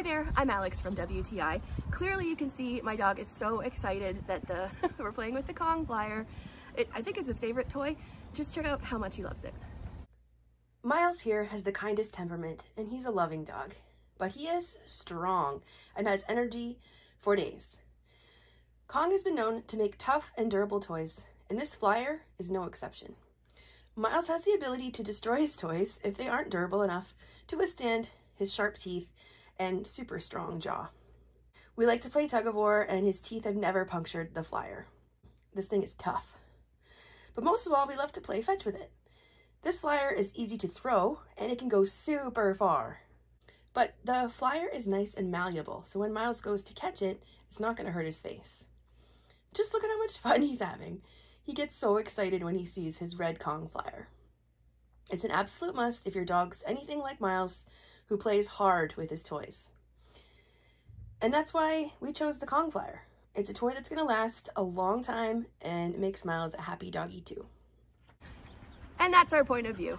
there, I'm Alex from WTI. Clearly you can see my dog is so excited that we're playing with the Kong Flyer. I think it's his favorite toy. Just check out how much he loves it. Miles here has the kindest temperament and he's a loving dog, but he is strong and has energy for days. Kong has been known to make tough and durable toys, and this Flyer is no exception. Miles has the ability to destroy his toys if they aren't durable enough to withstand his sharp teeth and super strong jaw. We like to play tug of war, and his teeth have never punctured the Flyer. This thing is tough. But most of all, we love to play fetch with it. This Flyer is easy to throw, and it can go super far. But the Flyer is nice and malleable, so when Miles goes to catch it, it's not going to hurt his face. Just look at how much fun he's having. He gets so excited when he sees his red Kong Flyer. It's an absolute must if your dog's anything like Miles, who plays hard with his toys. And that's why we chose the Kong Flyer. It's a toy that's going to last a long time and makes Miles a happy doggy too. And that's our point of view.